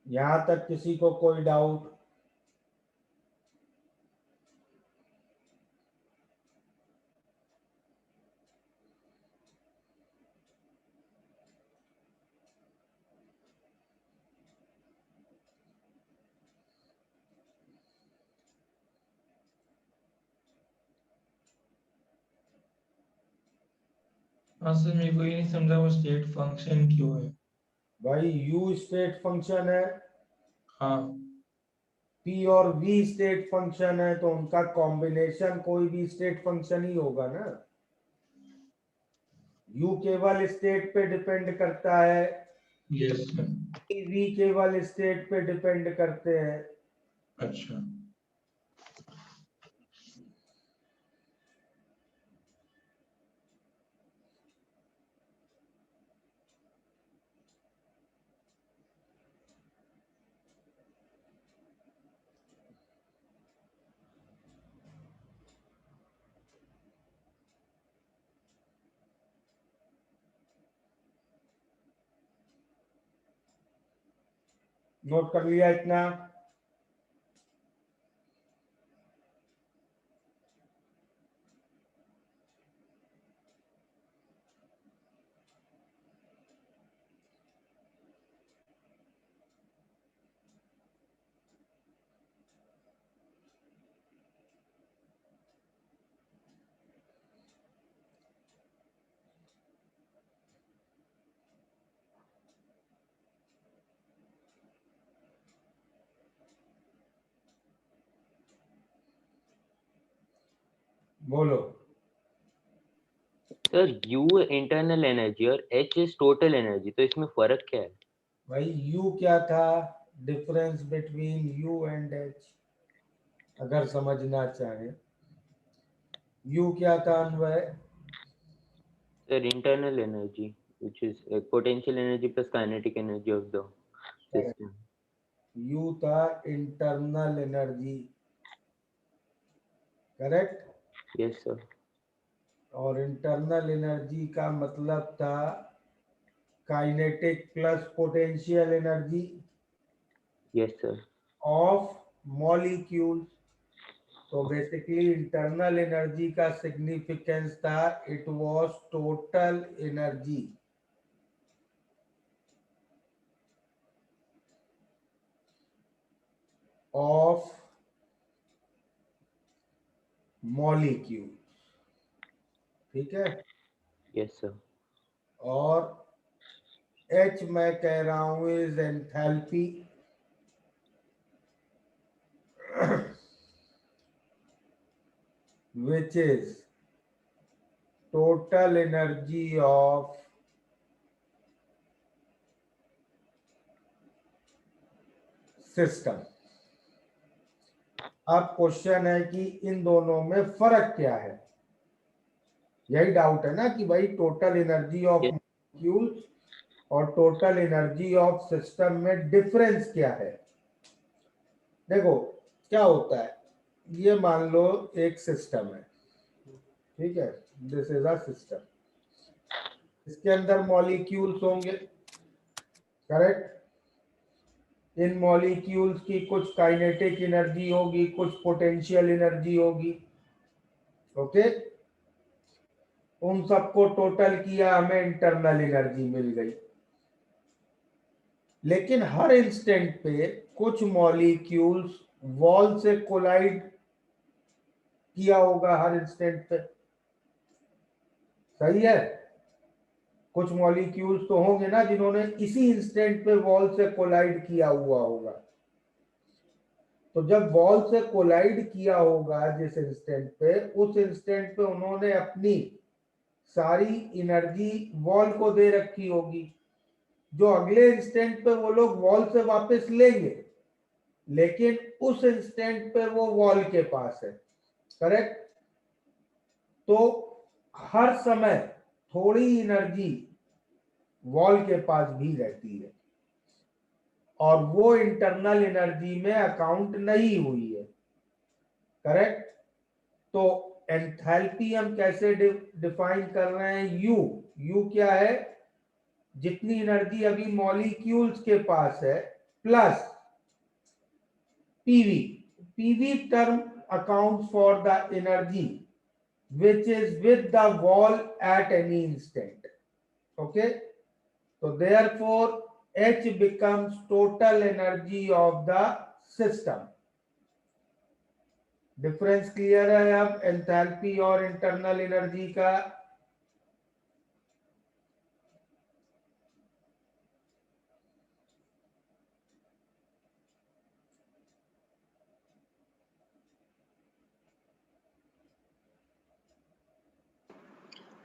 यहां तक किसी को कोई डाउट? हाँ सर, मेरे को ये नहीं समझा वो स्टेट फंक्शन क्यों है। भाई यू स्टेट फंक्शन है, हाँ। पी और वी स्टेट फंक्शन है, तो उनका कॉम्बिनेशन कोई भी स्टेट फंक्शन ही होगा ना। यू केवल स्टेट पे डिपेंड करता है, यस सर। वी केवल स्टेट पे डिपेंड करते हैं। अच्छा। नोट कर लिया इतना? बोलो। सर U इंटरनल एनर्जी और H इज टोटल एनर्जी, तो इसमें फर्क क्या है? भाई यू क्या था? Difference between you and H, अगर समझना चाहे। यू क्या था अन्वय? Sir internal energy which is potential energy plus kinetic energy of the system. U था internal energy, correct. Yes sir. और इंटरनल एनर्जी का मतलब था kinetic plus potential energy Yes sir. Of molecule. तो बेसिकली इंटरनल एनर्जी का significance था it was total energy of molecule, ठीक है। Yes sir. और एच मैं कह रहा हूं is enthalpy, which is total energy of system। अब क्वेश्चन है कि इन दोनों में फर्क क्या है। यही डाउट है ना कि भाई total energy of Yes. Molecules और टोटल एनर्जी ऑफ सिस्टम में डिफरेंस क्या है। देखो क्या होता है, ये मान लो एक सिस्टम है, ठीक है, दिस इज अ सिस्टम, इसके अंदर मॉलिक्यूल्स होंगे, करेक्ट। इन मॉलिक्यूल्स की कुछ काइनेटिक एनर्जी होगी, कुछ पोटेंशियल एनर्जी होगी, ओके। उन सबको टोटल किया, हमें इंटरनल एनर्जी मिल गई। लेकिन हर इंस्टेंट पे कुछ मॉलिक्यूल्स वॉल से कोलाइड किया होगा हर इंस्टेंट पे, सही है। कुछ मॉलिक्यूल्स तो होंगे ना जिन्होंने इसी इंस्टेंट पे वॉल से कोलाइड किया हुआ होगा। तो जब वॉल से कोलाइड किया होगा जिस इंस्टेंट पे, उस इंस्टेंट पे उन्होंने अपनी सारी एनर्जी वॉल को दे रखी होगी, जो अगले इंस्टेंट पे वो लोग वॉल से वापस लेंगे, लेकिन उस इंस्टेंट पे वो वॉल के पास है, करेक्ट। तो हर समय थोड़ी एनर्जी वॉल के पास भी रहती है और वो इंटरनल एनर्जी में अकाउंट नहीं हुई है, करेक्ट। तो एंथैल्पी हम कैसे डिफाइन कर रहे हैं? यू, यू क्या है? जितनी एनर्जी अभी मॉलिक्यूल्स के पास है plus PV. PV term accounts for the energy which is with the wall at any instant. Okay. So therefore H becomes total energy of the system. Difference clear है अब enthalpy और internal energy का?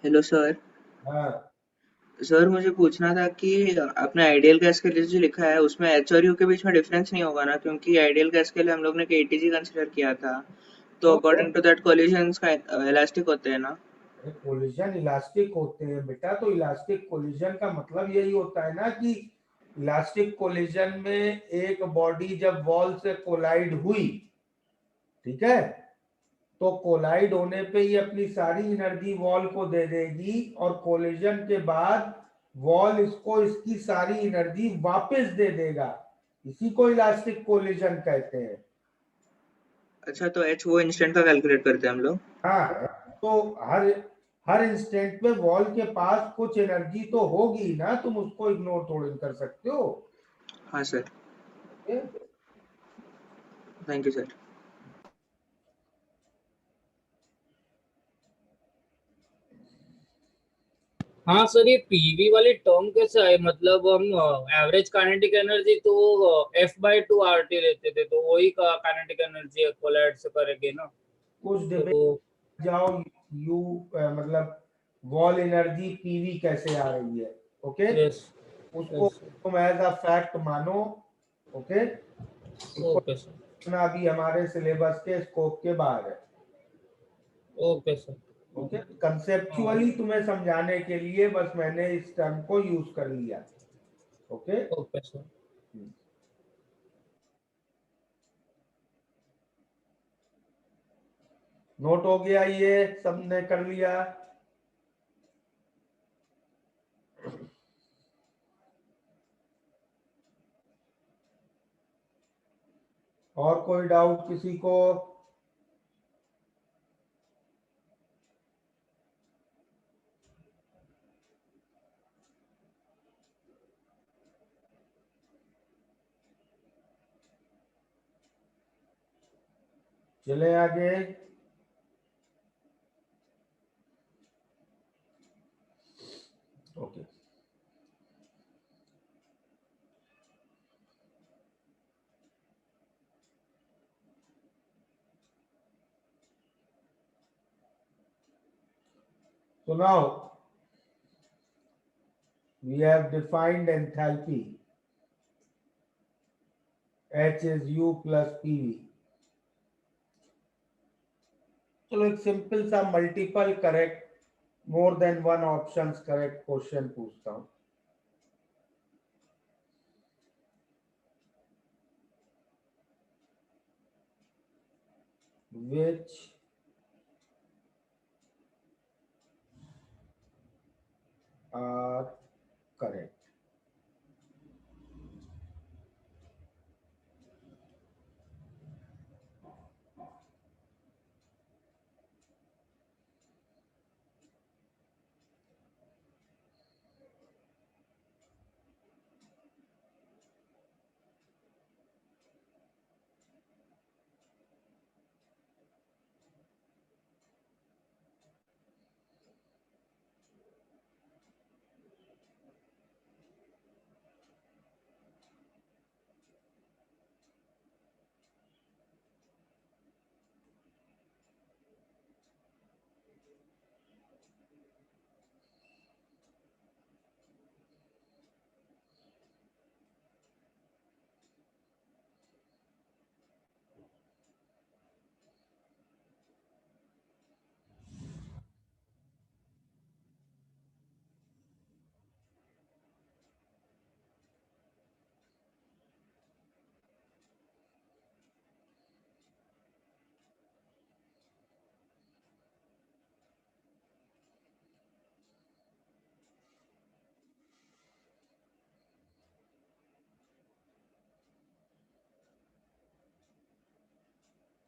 Hello sir. हाँ sir मुझे पूछना था कि आपने आइडियल गैस के लिए जो लिखा है उसमें एच और यू के बीच में डिफरेंस नहीं होगा ना, क्योंकि आइडियल गैस के लिए हम लोग ने केटीजी कंसीडर किया था, तो अकॉर्डिंग टू दैट कोलिजन्स का इलास्टिक होते हैं ना? कोलिजन इलास्टिक होते हैं बेटा, तो इलास्टिक कोलिजन का मतलब यही होता है ना कि इलास्टिक कोलिजन में एक बॉडी जब वॉल से कोलाइड हुई, ठीक है, तो कोलाइड होने पे ही अपनी सारी एनर्जी वॉल को दे देगी और कोलिजन के बाद वॉल इसको इसकी सारी एनर्जी वापस दे देगा। इसी को इलास्टिक कोलिजन कहते हैं। अच्छा, तो एच वो इंस्टेंट का कैलकुलेट करते हैं हम लोग? हाँ, तो हर इंस्टेंट में वॉल के पास कुछ एनर्जी तो होगी ना, तुम उसको इग्नोर थोड़ी कर सकते हो। हाँ सर, थैंक यू सर। हाँ सर, ये पीवी वाली टर्म कैसे है? मतलब हम एवरेज काइनेटिक एनर्जी तो F/2 RT लेते थे, तो वही का काइनेटिक एनर्जी कोलाइड से करेंगे ना? कुछ तो डिबेट जाओ यू मतलब वॉल एनर्जी पीवी कैसे आ रही है, ओके, यस उसको तुम एज अ फैक्ट मानो, ओके, ओके सर, उसको अभी हमारे सिलेबस के स्कोप के बाहर है। Okay sir. ओके, कंसेप्चुअली तुम्हें समझाने के लिए बस मैंने इस टर्म को यूज कर लिया। Okay, okay sir. नोट हो गया? ये सबने कर लिया? और कोई डाउट किसी को? चले आगे। Okay, so now we have defined enthalpy. H is U plus PV. चलो एक सिंपल सा multiple correct, more than one options correct question पूछता हूं। Which are correct?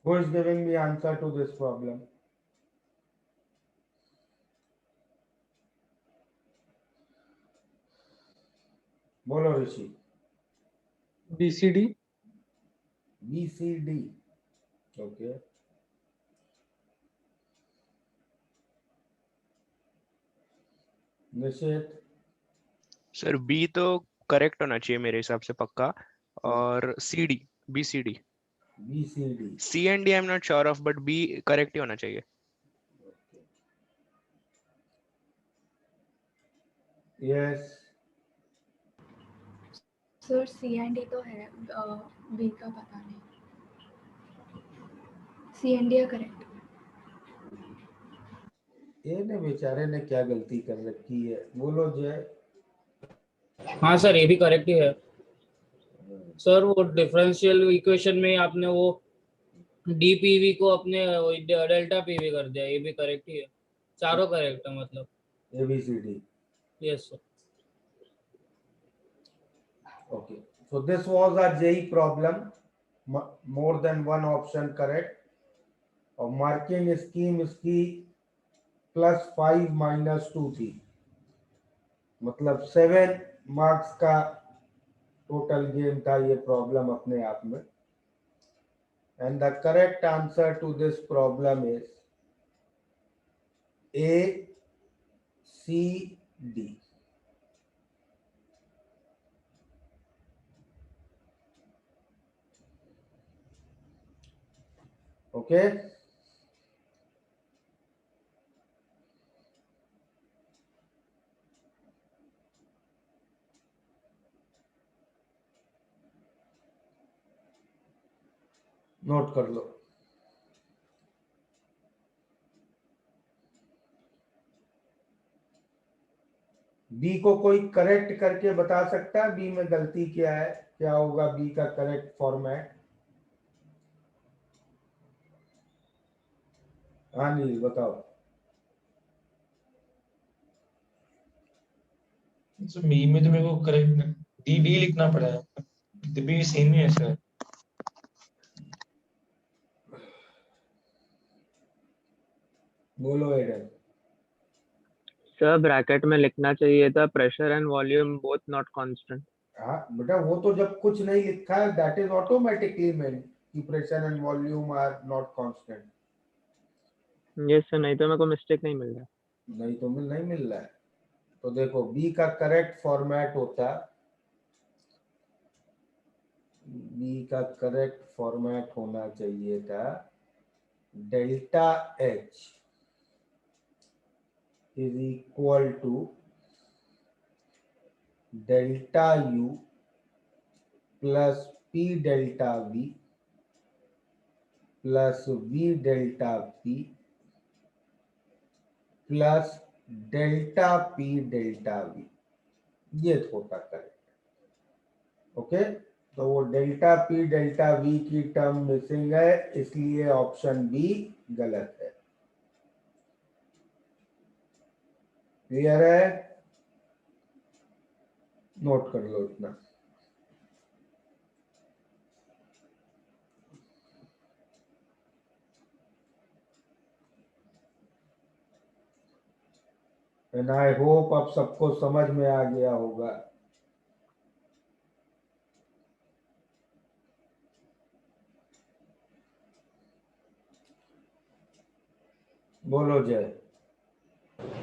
Who is giving me answer to this problem? बोलो ऋषि. BCD. BCD. Okay. निश्चित. Sir B तो correct होना चाहिए मेरे हिसाब से पक्का, और CD, BCD. BCD. C and D I'm not sure of, but B correct ही होना चाहिए. Yes. Sir C and D तो है, बी का पता नहीं. सी एंड डी है करेक्ट. ये ने बेचारे ने क्या गलती कर रखी है? बोलो जय. हाँ सर, ये भी करेक्ट ही है सर. वो डिफरेंशियल इक्वेशन में आपने वो डीपीवी को अपने डेल्टा पीवी कर दिया, ये भी करेक्ट ही है. चारों करेक्ट है मतलब. ABCD. Yes sir. Okay. So this was a JEE problem. More than one option correct. और मार्किंग स्कीम इसकी +5 -2 थी, मतलब 7 मार्क्स का टोटल गेम था ये प्रॉब्लम अपने आप में. And the correct answer to this problem is ACD. Okay. Note कर लो. बी को कोई करेक्ट करके बता सकता है बी में गलती क्या है, क्या होगा बी का करेक्ट फॉर्मेट? हाँ नील बताओ. सर बी में तो मेरे को करेक्ट डी डी लिखना पड़ा है. बी सेम ही है सर. बोलो एडन. सर ब्रैकेट में लिखना चाहिए था pressure and volume both not constant. हाँ बेटा, वो तो जब कुछ नहीं लिखा है दैट इज ऑटोमेटिकली मेंट कि pressure and volume are not constant. Yes sir, नहीं तो मेरे को मिस्टेक नहीं मिल रहा. नहीं तो नहीं मिल रहा है. तो देखो बी का करेक्ट फॉर्मेट होता, बी का करेक्ट फॉर्मेट होना चाहिए था delta H is equal to delta U plus P delta V plus V delta P plus delta P delta V. ये होता करेक्ट. ओके. तो वो डेल्टा P डेल्टा V की टर्म मिसिंग है, इसलिए ऑप्शन बी गलत है. क्लियर है? नोट कर लो इतना. एंड आई होप अब सबको समझ में आ गया होगा. बोलो जय.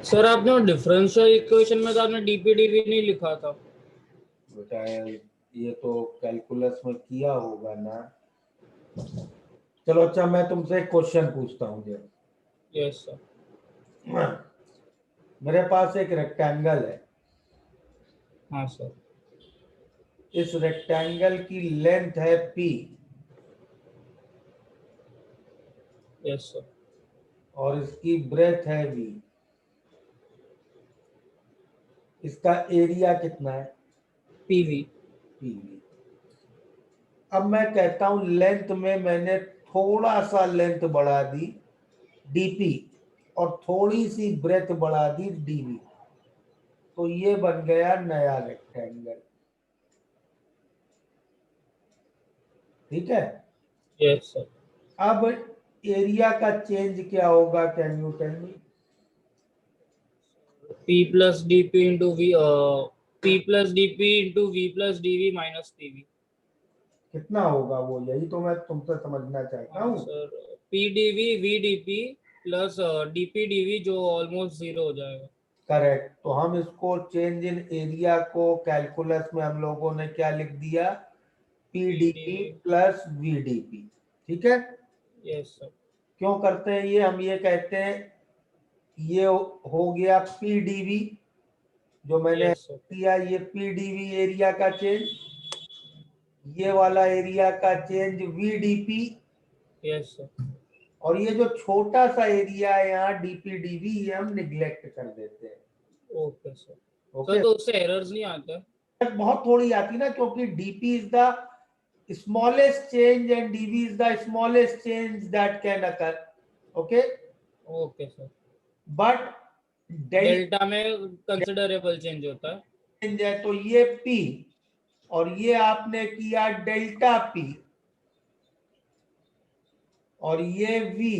सर आपने डिफरेंशियल इक्वेशन में तो आपने डीपीडीवी नहीं लिखा था. बेटा ये तो कैलकुलस में किया होगा ना. चलो अच्छा, मैं तुमसे एक क्वेश्चन पूछता हूँ जय. Yes sir. मेरे पास एक रेक्टेंगल है. हाँ सर. इस रेक्टेंगल की लेंथ है P यस सर. और इसकी ब्रेथ है V. इसका एरिया कितना है? पीवी. PV. अब मैं कहता हूं लेंथ में मैंने थोड़ा सा लेंथ बढ़ा दी DP और थोड़ी सी ब्रेथ बढ़ा दी DV, तो ये बन गया नया रेक्टेंगल. ठीक है. Yes sir. अब एरिया का चेंज क्या होगा, can you tell me? P plus dp into v P plus dp into v plus dv minus pv. कितना होगा वो, यही तो मैं तुमसे समझना चाहता हाँ हूँ। Sir, p dv v dp plus dp dv जो ऑलमोस्ट जीरो हो जाएगा। करेक्ट। तो हम इसको चेंज इन एरिया को कैलकुलस में हम लोगों ने क्या लिख दिया, पीडीपी प्लस वीडीपी। ठीक है, यस सर। क्यों करते हैं ये, हम ये कहते हैं ये हो गया पीडीवी जो मैंने यस सर। किया, ये पीडीवी एरिया का चेंज, ये वाला एरिया का चेंज वीडीपी, यस सर। और ये जो छोटा सा एरिया है यहाँ डीपीडीवी, ये हम निग्लेक्ट कर देते हैं। Okay sir. ओके, सर तो उससे एरर्स नहीं आते? बहुत थोड़ी आती ना, क्योंकि DP is the smallest change and dv is the smallest change that can occur. Okay, okay sir. but delta में कंसिडरेबल चेंज होता है। चेंज है, तो ये p और ये आपने किया डेल्टा p और ये v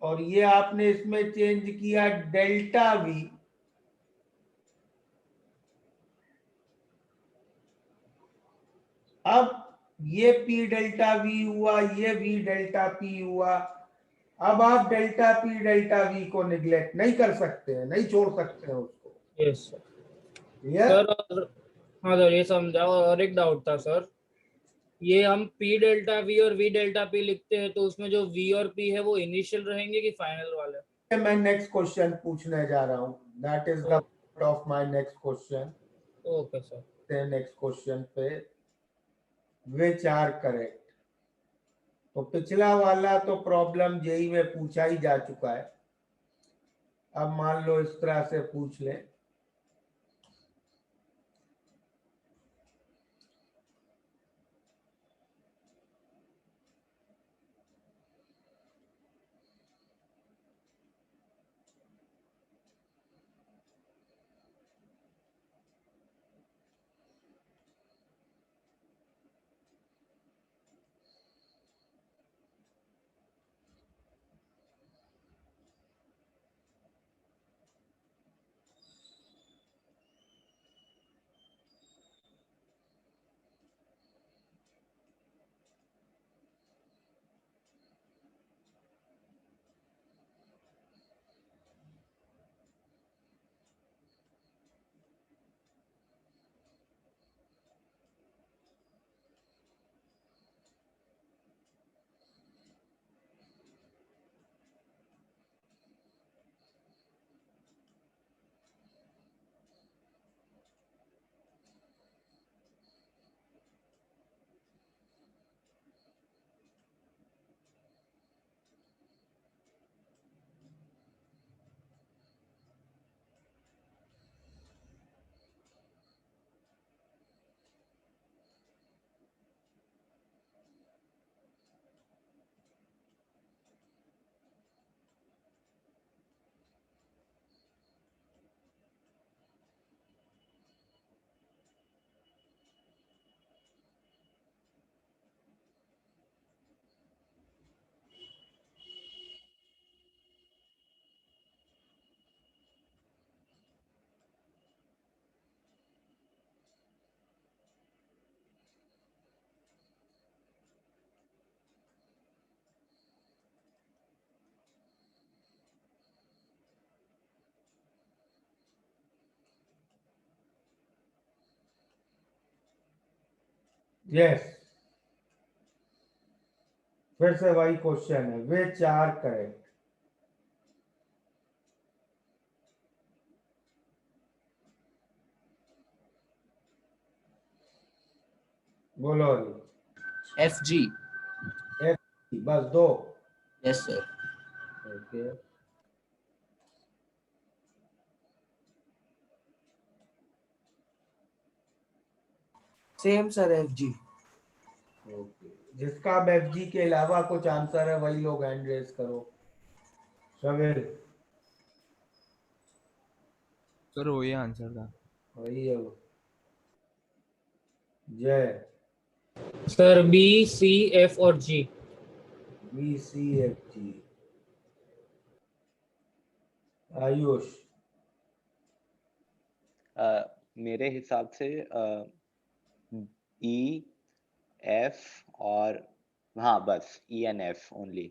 और ये आपने इसमें चेंज किया डेल्टा v। अब ये p डेल्टा v हुआ, ये v डेल्टा p हुआ। अब आप डेल्टा p डेल्टा v को निग्लेक्ट नहीं कर सकते हैं, नहीं छोड़ सकते हैं उसको। Yes sir. क्लियर? सर हाँ सर, ये समझा। और एक डाउट था सर, ये हम p डेल्टा v और v डेल्टा p लिखते हैं, तो उसमें जो v और p है वो इनिशियल रहेंगे कि फाइनल वाले? मैं नेक्स्ट क्वेश्चन पूछने जा रहा हूँ, that is the part of my next question. Okay sir. Next question पे विच आर करेक्ट। तो पिछला वाला तो प्रॉब्लम जेई में पूछा ही जा चुका है। अब मान लो इस तरह से पूछ ले, यस, फिर से वही क्वेश्चन है, विच आर करेक्ट। बोलो एफ जी। एफ, बस दो। Yes sir. Okay, same sir F G. Okay, जिसका अब एफ जी के अलावा कुछ आंसर है वही लोग हैंड रेज करो। शमिल, सर वही आंसर था। वही है वो। जय, सर बी सी एफ और G. B C F G. Ayush. मेरे हिसाब से ई एफ और हाँ बस E N F only.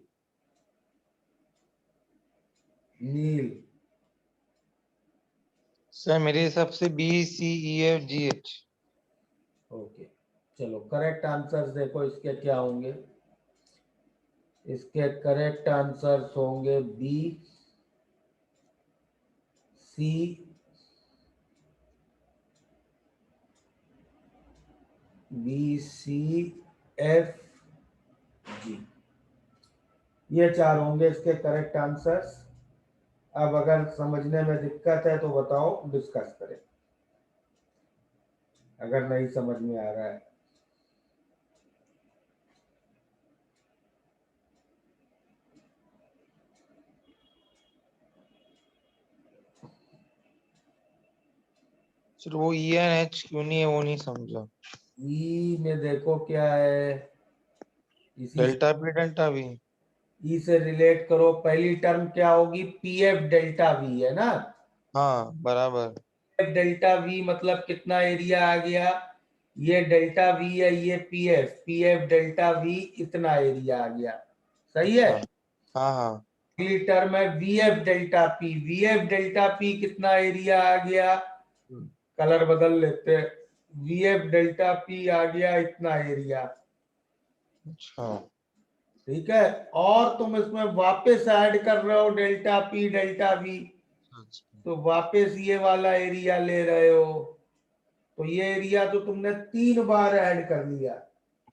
Neel. Sir मेरे हिसाब से B C E F G H. Okay, चलो करेक्ट आंसर्स देखो इसके क्या होंगे। इसके करेक्ट आंसर्स होंगे B C B C F G, ये चार होंगे इसके करेक्ट आंसर्स। अब अगर समझने में दिक्कत है तो बताओ, डिस्कस करें अगर नहीं समझ में आ रहा है। सर वो ई एन एच क्यों नहीं है वो नहीं समझा। ई में देखो क्या है, इसी डेल्टा पी डेल्टा वी। ई से रिलेट करो। पहली टर्म क्या होगी, पी एफ डेल्टा वी है ना। हाँ बराबर। एफ डेल्टा वी मतलब कितना एरिया आ गया, ये डेल्टा वी है, ये पी एफ डेल्टा वी इतना एरिया आ गया। सही है। अच्छा हाँ हाँ। अगली टर्म है V F delta P. V F delta P कितना एरिया आ गया, कलर बदल लेते हैं। वी एफ डेल्टा पी आ गया इतना एरिया। अच्छा ठीक है, और तुम इसमें वापस ऐड कर रहे हो डेल्टा पी डेल्टा वी, तो वापस ये वाला एरिया ले रहे हो, तो ये एरिया तो तुमने 3 बार ऐड कर लिया।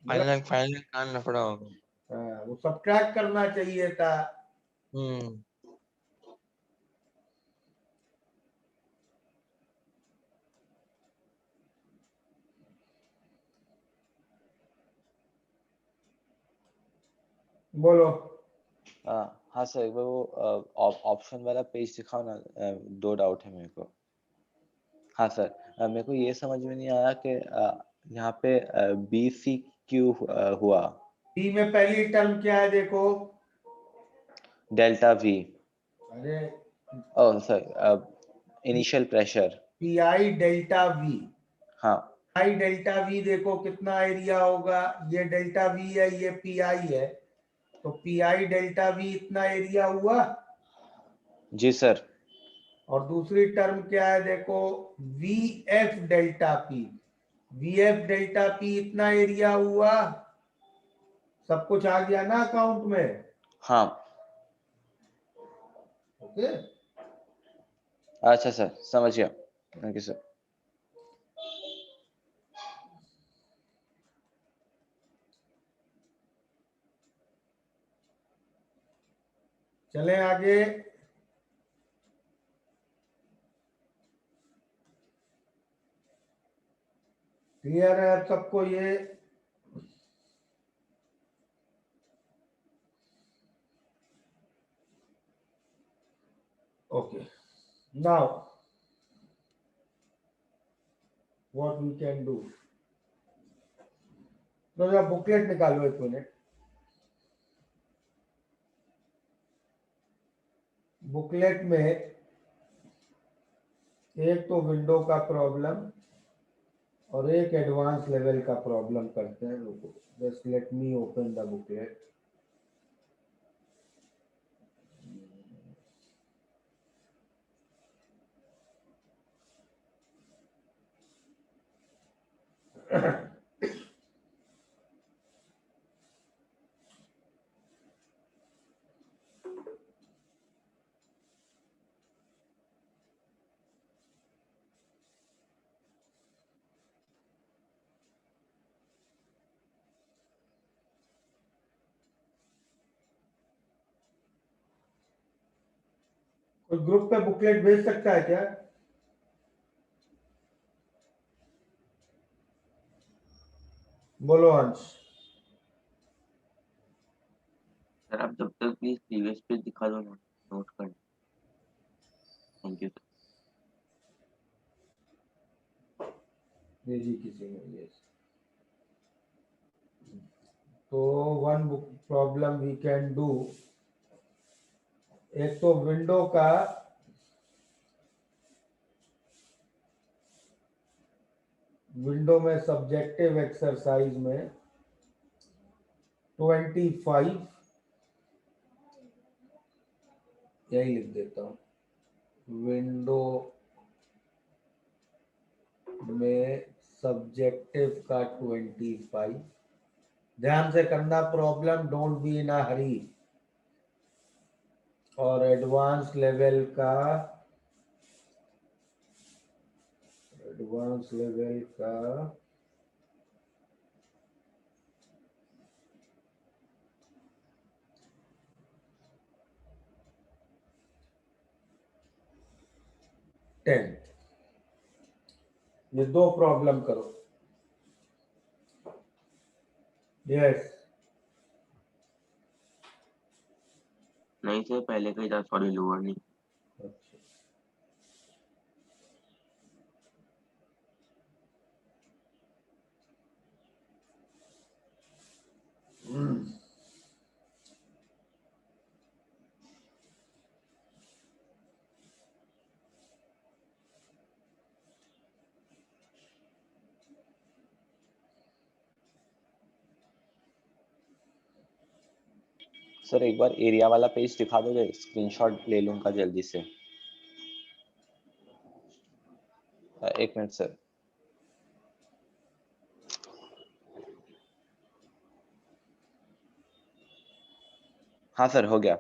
फाइनल फाइनल कान लफड़ा होगा। हाँ, वो सब्ट्रैक्ट करना चाहिए था। हम्म। बोलो। हाँ सर, वो ऑप्शन वाला पेज दिखाओ ना। दो डाउट है मेरे को। हाँ सर, मेरे को ये समझ में नहीं आया कि यहाँ पे बी सी क्यू हुआ। बी में पहली टर्म क्या है देखो। Delta V. अरे oh sir, initial pressure. P I delta V. हाँ आई डेल्टा वी देखो कितना एरिया होगा, ये डेल्टा वी है, ये पी आई है, तो पी आई डेल्टा वी इतना एरिया हुआ। जी सर। और दूसरी टर्म क्या है देखो, V F delta P. V F delta P इतना एरिया हुआ। सब कुछ आ गया ना अकाउंट में। हाँ ओके। अच्छा सर, समझ गया। Thank you sir. चले आगे। क्लियर है अब सबको ये। Okay, now what we can do. तो जरा बुकलेट निकालो 1 मिनट। बुकलेट में एक तो विंडो का प्रॉब्लम और एक एडवांस लेवल का प्रॉब्लम करते हैं लोगों। Just let me open the booklet. कोई ग्रुप पे बुकलेट भेज सकता है क्या? बोलो अंश। सर आप जब तक प्लीज प्रीवियस पेज दिखा दो ना, नोट कर। Thank you. भेजी किसी ने? यस। तो one problem we can do, एक तो विंडो का विंडो में सब्जेक्टिव एक्सरसाइज में 25 यही लिख देता हूँ, विंडो में सब्जेक्टिव का 25। ध्यान से करना प्रॉब्लम, डोंट बी इन अ हरी। और एडवांस लेवल का 10। ये दो प्रॉब्लम करो। यस नहीं सर, पहले का ही था, सॉरी लोअर नहीं। अच्छा। सर एक बार एरिया वाला पेज दिखा दोगे, स्क्रीनशॉट ले लूंगा जल्दी से। एक मिनट सर। हाँ सर, हो गया।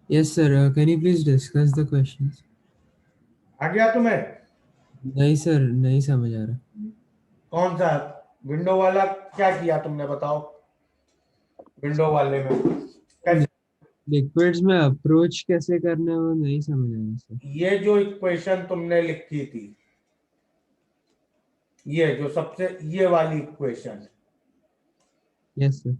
Yes, sir. Can you please discuss the questions? आ गया तुम्हें? नहीं सर, नहीं समझ आ रहा. कौन सा विंडो वाला? क्या किया तुमने बताओ? विंडो वाले में कैसे? लिक्विड्स में अप्रोच कैसे करना है वो नहीं समझ आ रहा सर. ये जो इक्वेशन तुमने लिखी थी, ये जो सबसे ये वाली इक्वेशन, यस सर.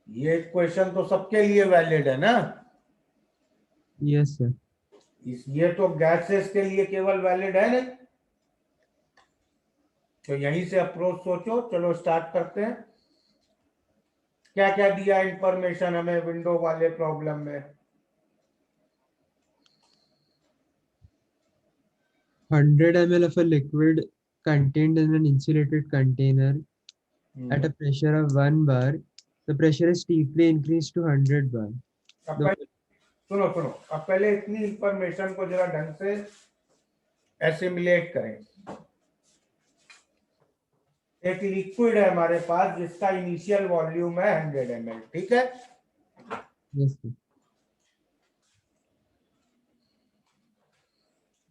ये इक्वेशन तो सबके लिए वैलिड है ना? Yes sir. ये तो गैसेस के लिए केवल वैलिड है नहीं? तो यहीं से अप्रोच सोचो. चलो स्टार्ट करते हैं. क्या क्या दिया इंफॉर्मेशन हमें विंडो वाले प्रॉब्लम में? 100 ml of a liquid contained in an insulated container at a pressure of 1 bar. The pressure is steeply increased to 100 bar. सुनो सुनो, अब पहले इतनी इंफॉर्मेशन को जरा ढंग से एसिमुलेट करें. एक लिक्विड है हमारे पास जिसका इनिशियल वॉल्यूम है 100 ml. ठीक है? Yes sir.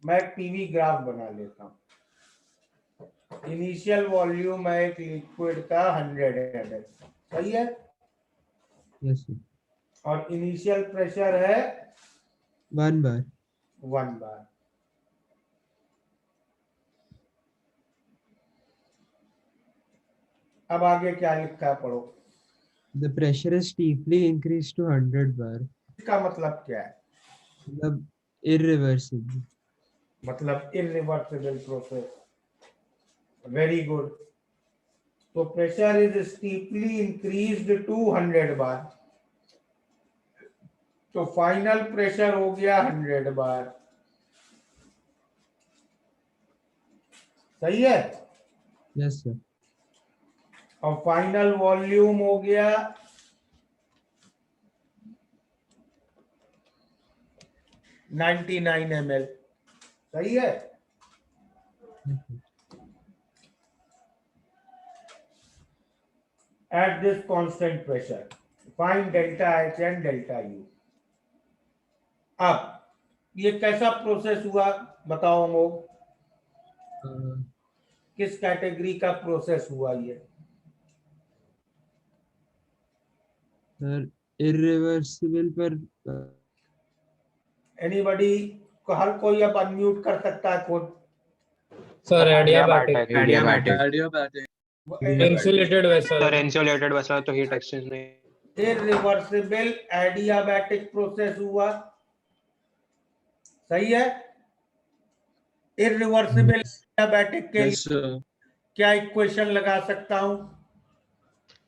मैं एक पीवी ग्राफ बना लेता हूं. इनिशियल वॉल्यूम है एक लिक्विड का 100 ml. सही है? Yes sir. और इनिशियल प्रेशर है 1 bar. 1 बार. अब आगे क्या लिखा है पढ़ो. The pressure is steeply increased to 100 bar. इसका मतलब क्या है? मतलब irreversible. मतलब इरिवर्सिबल प्रोसेस. Very good. तो pressure is steeply increased to 100 bar. तो फाइनल प्रेशर हो गया 100 बार. सही है? Yes sir. और फाइनल वॉल्यूम हो गया 99 ml. सही है? At this constant pressure, find delta H and delta U. अब ये कैसा प्रोसेस हुआ बताओ अमोघ? किस कैटेगरी का प्रोसेस हुआ ये? सर irreversible पर एनीबॉडी? हर कोई अब अनम्यूट कर सकता है खुद. Sir adiabatic. Adiabatic. Insulated vessel. Sir insulated वैसा तो हीट एक्सचेंज में इरिवर्सिबल एडियाबैटिक प्रोसेस हुआ. सही है? इरिवर्सिबल एडियाबैटिक के Yes, लिए sir. क्या इक्वेशन लगा सकता हूं?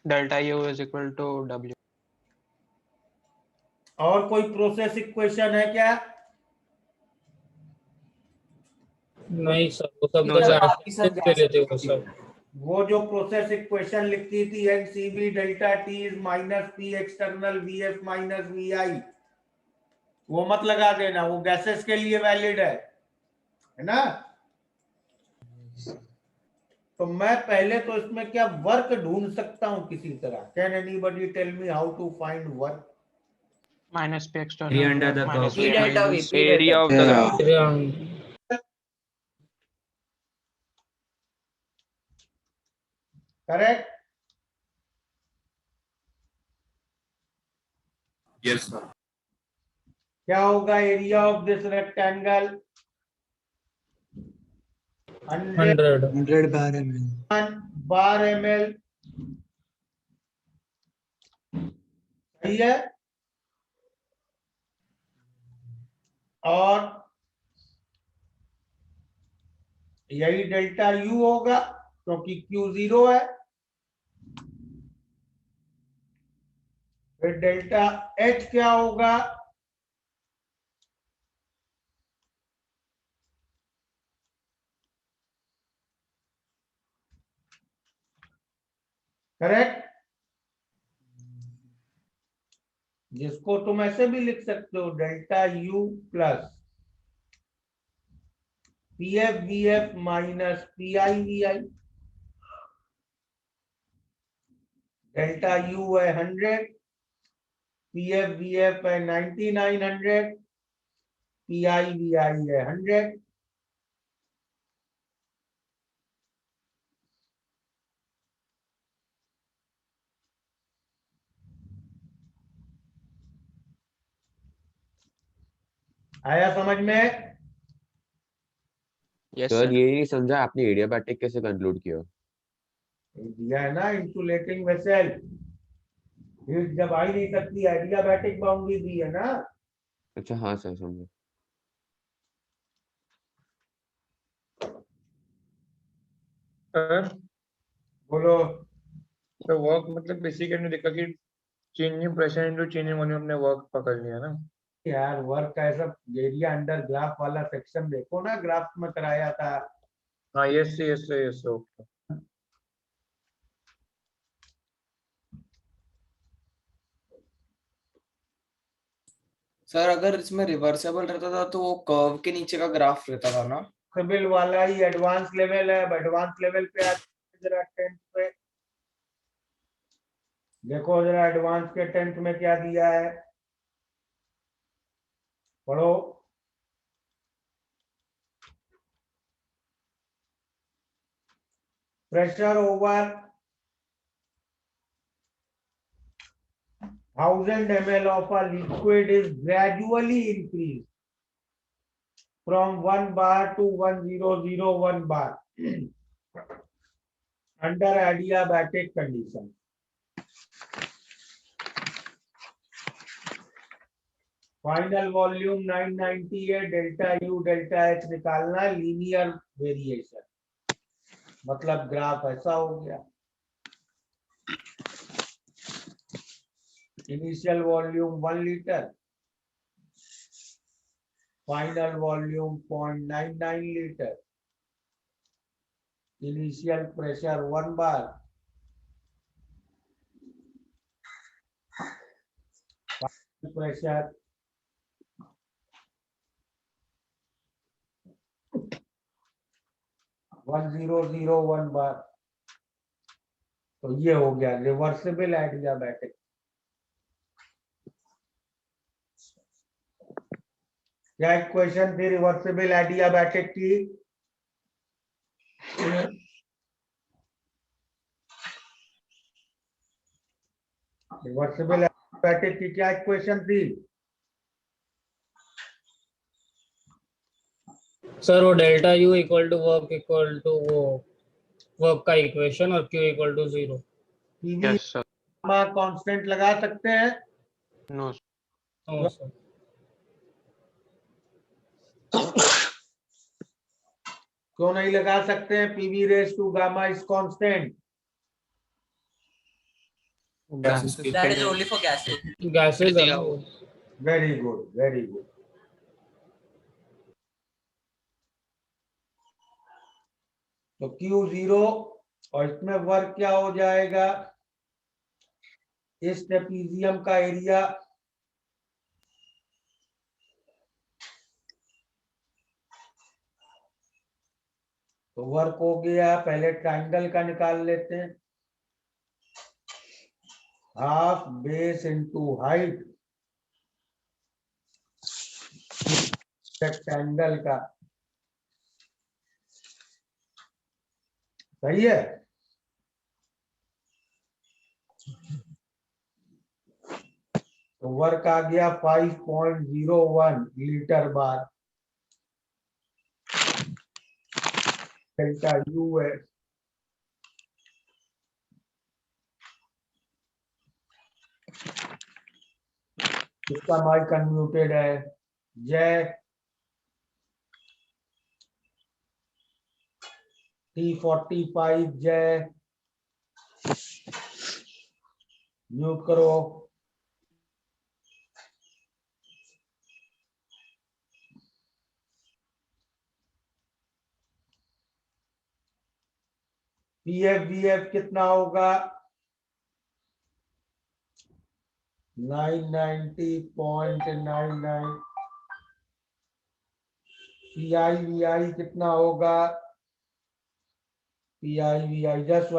Delta U is equal to W. और कोई प्रोसेस इक्वेशन है क्या? नहीं सर, वो सब No, sir. के लिए थे वो सब. वो जो प्रोसेस इक्वेशन लिखती थी NCV delta T is minus P external VF minus VI, वो मत लगा देना. वो गैसेस के लिए वैलिड है ना? तो मैं पहले तो इसमें क्या वर्क ढूंढ सकता हूं किसी तरह? Can anybody tell me how to find work? Minus P Area external under the minus curve. P delta V. P area delta of the Yeah. Correct? Yes, sir. क्या होगा area of this rectangle? 100. 100 bar ml. 1 bar ml. सही है? और यही delta U होगा क्योंकि Q 0 है. फिर डेल्टा H क्या होगा? करेक्ट? जिसको तुम ऐसे भी लिख सकते हो, delta U plus PF VF minus PI VI. Delta U है 100 PFVF है 9900, PIVI है 100। आया समझ में? Yes sir sir. ये नहीं समझा आपने एडियाबैटिक कैसे कंक्लूड किया? दिया है ना, इंसुलेटिंग वेसल, हीट जब आ ही नहीं सकती, एडियाबैटिक बाउंड्री दी है ना। अच्छा हाँ सर समझा। सर बोलो। तो वर्क मतलब बेसिकली देखा कि changing pressure into changing volume हमने वर्क पकड़ लिया ना। यार वर्क का ऐसा एरिया अंडर ग्राफ वाला सेक्शन देखो ना, ग्राफ में कराया था। हाँ yes yes yes okay. Sir अगर इसमें रिवर्सेबल रहता था तो वो कर्व के नीचे का ग्राफ रहता था ना। सिविल वाला ही एडवांस लेवल है। अब एडवांस लेवल पे आते जरा 10th पे देखो, जरा एडवांस के 10th में क्या दिया है, पढ़ो। Pressure over 1000 ml of a liquid is gradually increased from 1 bar to 1001 bar under adiabatic condition. Final volume 990 है, डेल्टा यू डेल्टा एच निकालना, लीनियर वेरिएशन, मतलब ग्राफ ऐसा हो गया। Initial volume 1 litre, final volume 0.99 litre, initial pressure 1 bar, pressure 1001 bar. तो ये हो गया रिवर्सिबल एडियाबैटिक। क्या इक्वेशन थी रिवर्सिबल एडियाबैटिक की? रिवर्सिबल एडियाबैटिक की क्या इक्वेशन थी? सर वो डेल्टा यू इक्वल टू वो वर्क का इक्वेशन और Q equal to 0। PV constant लगा सकते हैं? No no sir. क्यों नहीं लगा सकते हैं? PV raise to gamma is constant. That is only for gases. Gases है ना वो। Very good, very good. तो Q0 और इसमें वर्क क्या हो जाएगा? इस ट्रेपीजियम का एरिया तो वर्क हो गया। पहले ट्राइंगल का निकाल लेते हैं, half base into height rectangle का, सही है। तो वर्क आ गया 5.01 लीटर बार, डेल्टा यू है। इसका माई कन्म्यूटेड है जय T45 जय, म्यूट करो। PFVF कितना होगा? 990.99। PIVI कितना होगा? PIVI जस्ट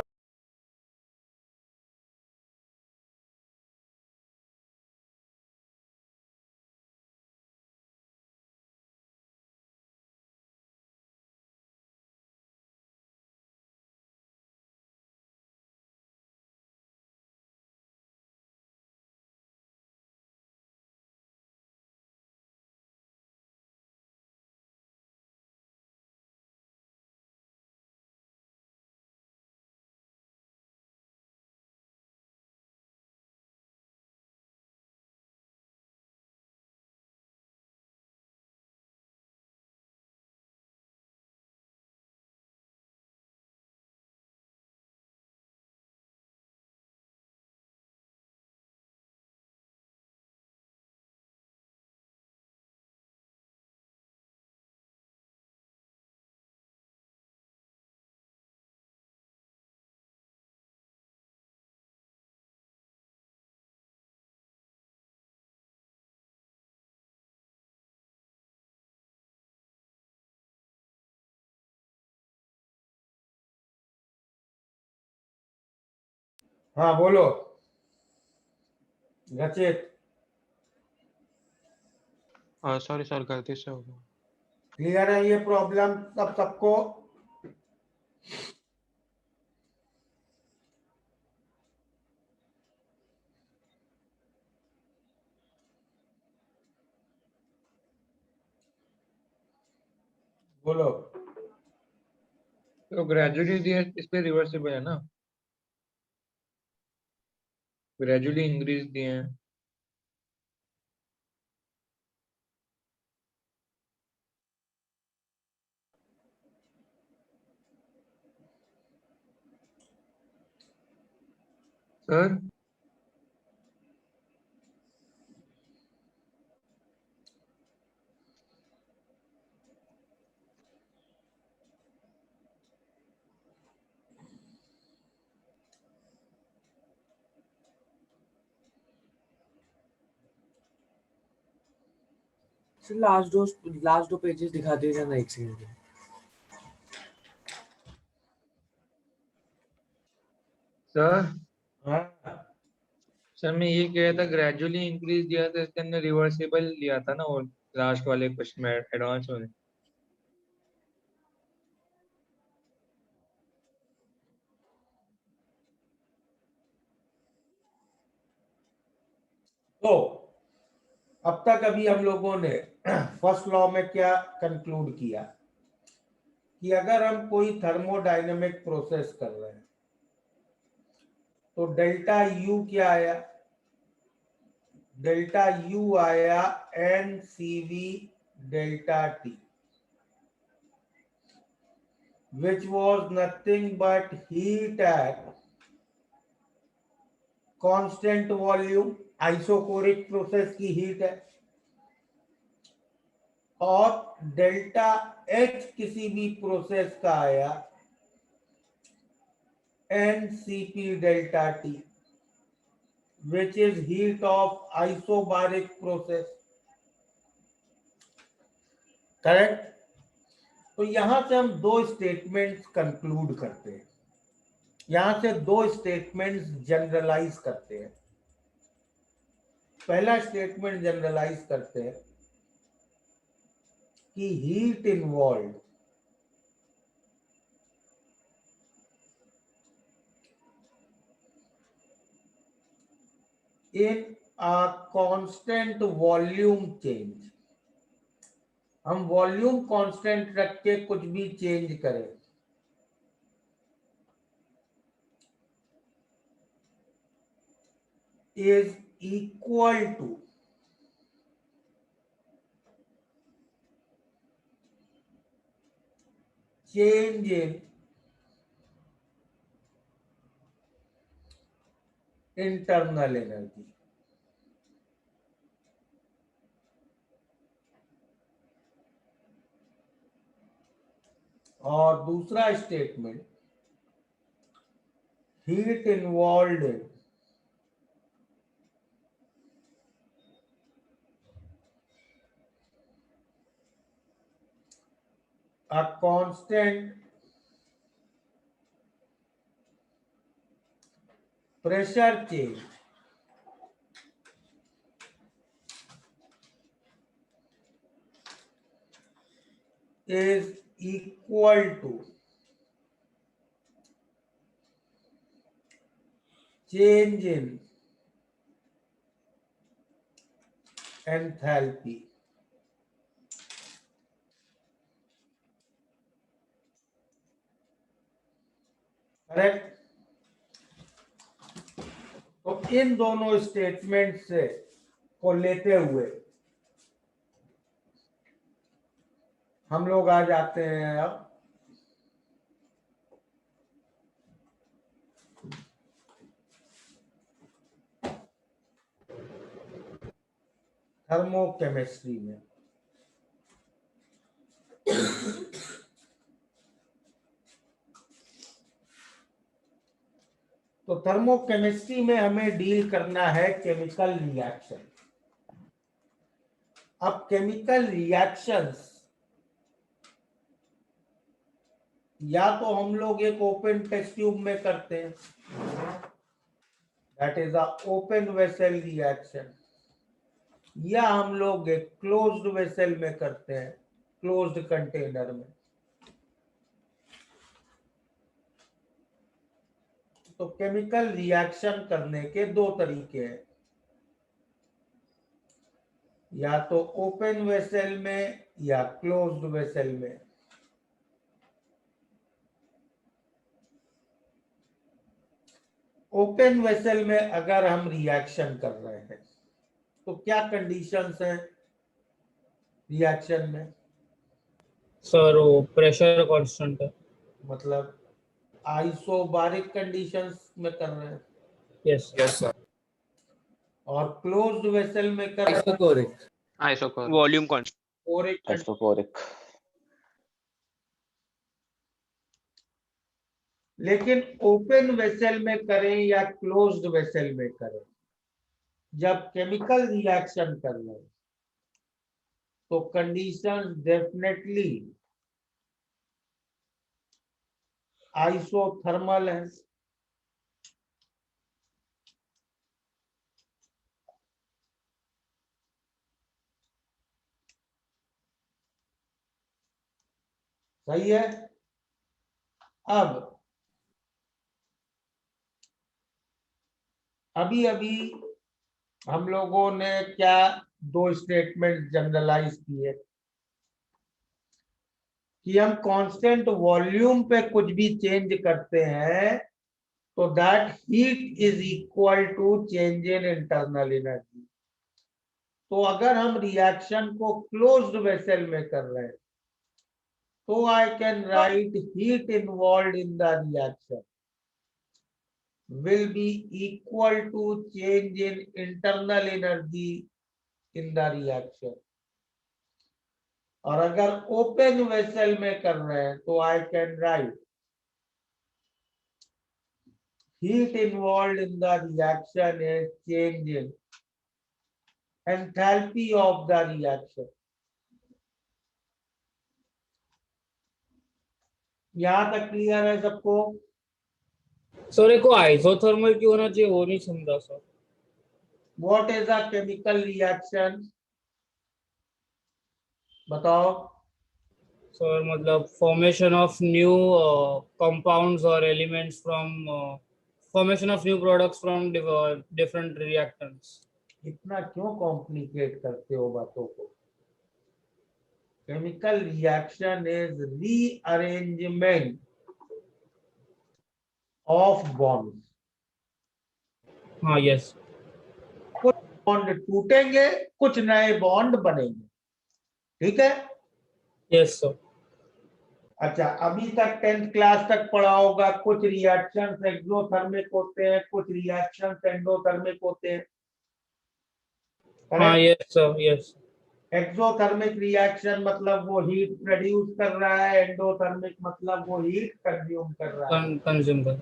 हाँ बोलो रचित। सॉरी सर, गलती से हो गया। क्लियर है ये प्रॉब्लम सबको? बोलो। तो ग्रेजुअली दिया इसलिए रिवर्सिबल है ना, ग्रेजुअली इंक्रीज दिए हैं। सर लास्ट दो पेजेस दिखा दीजिए ना, एक सेकंड। सर हाँ सर मैं ये कह रहा था, ग्रेजुअली इंक्रीज दिया था इसके अंदर रिवर्सिबल लिया था ना, और लास्ट वाले क्वेश्चन में एडवांस में। तो अब तक अभी हम लोगों ने फर्स्ट लॉ में क्या कंक्लूड किया कि अगर हम कोई थर्मोडायनेमिक प्रोसेस कर रहे हैं तो डेल्टा यू क्या आया? डेल्टा यू आया NCV delta T, which was nothing but heat at constant volume, isochoric process की हीट है। और डेल्टा H किसी भी प्रोसेस का आया NCP delta T, which is heat of isobaric process, correct? तो यहां से हम दो स्टेटमेंट्स कंक्लूड करते हैं, यहां से दो स्टेटमेंट्स जनरलाइज करते हैं। पहला स्टेटमेंट जनरलाइज करते हैं कि heat involve in a constant volume change, हम वॉल्यूम कांस्टेंट रख के कुछ भी चेंज करें, is equal to change in internal energy। और दूसरा statement, heat involve in a constant pressure change is equal to change in enthalpy। Correct? तो इन दोनों स्टेटमेंट से को लेते हुए हम लोग आ जाते हैं अब थर्मोकेमिस्ट्री में। तो थर्मोकेमिस्ट्री में हमें डील करना है केमिकल रिएक्शन। अब केमिकल रिएक्शंस या तो हम लोग एक ओपन टेस्ट ट्यूब में करते हैं, that is a open vessel reaction, या हम लोग एक क्लोज्ड वेसल में करते हैं, क्लोज्ड कंटेनर में। तो केमिकल रिएक्शन करने के दो तरीके हैं, या तो ओपन वेसल में या क्लोज्ड वेसल में। ओपन वेसल में अगर हम रिएक्शन कर रहे हैं तो क्या कंडीशंस हैं रिएक्शन में? सर वो प्रेशर कांस्टेंट है। मतलब आइसोबारिक कंडीशंस में कर रहे हैं। Yes yes sir. और क्लोज्ड वेसल में कर रहे हैं आइसोकोरिक वॉल्यूम कांस्टेंट। आइसोकोरिक। लेकिन ओपन वेसल में करें या क्लोज्ड वेसल में करें, जब केमिकल रिएक्शन कर रहे हैं तो कंडीशन डेफिनेटली आइसोथर्मल है। सही है। अब अभी हम लोगों ने क्या दो स्टेटमेंट जनरलाइज किए कि हम कांस्टेंट वॉल्यूम पे कुछ भी चेंज करते हैं तो that heat is equal to change in internal energy. तो अगर हम रिएक्शन को क्लोज्ड वेसल में कर रहे हैं तो I can write heat involve in the reaction will be equal to change in internal energy in the reaction। और अगर ओपन वेसल में कर रहे हैं तो I can write heat involved in the reaction is change in enthalpy of the reaction। यहां तक clear है सबको? सर एक को आइसोथर्मल क्यों होना चाहिए वो नहीं समझा sir. What is a chemical reaction? बताओ। सर मतलब फॉर्मेशन ऑफ न्यू कंपाउंड्स और elements from formation of new products from different reactants. इतना क्यों कॉम्प्लिकेट करते हो बातों को? Chemical reaction is rearrangement of bond. हाँ यस। कुछ बॉन्ड टूटेंगे, कुछ नए बॉन्ड बनेंगे, ठीक है? Yes sir. अच्छा, अभी तक 10th क्लास तक पढ़ा होगा कुछ रिएक्शंस एक्सोथर्मिक होते हैं, कुछ रिएक्शंस एंडोथर्मिक होते हैं। हाँ yes sir yes. Exothermic reaction मतलब वो हीट प्रोड्यूस कर रहा है, एंडोथर्मिक मतलब वो हीट कंज्यूम कर रहा है। कंज्यूम कर।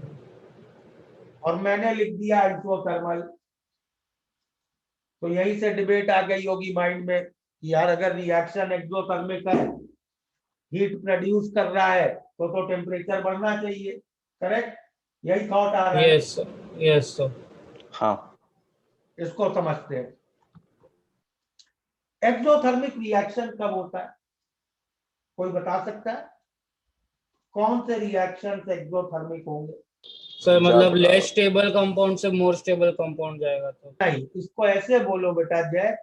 और मैंने लिख दिया आइसोथर्मल। तो यहीं से डिबेट आ गई होगी माइंड में कि यार अगर रिएक्शन एक्सोथर्मिक है, हीट प्रोड्यूस कर रहा है तो टेम्परेचर बढ़ना चाहिए। करेक्ट? यही थॉट आ रहा है। Yes sir yes sir. हाँ, इसको समझते हैं। एक्सोथर्मिक रिएक्शन कब होता है? कोई बता सकता है? कौन से रिएक्शन एक्सोथर्मिक होंगे? सर मतलब लेस स्टेबल कंपाउंड से मोर स्टेबल कंपाउंड जाएगा तो। नहीं, इसको ऐसे बोलो बेटा जय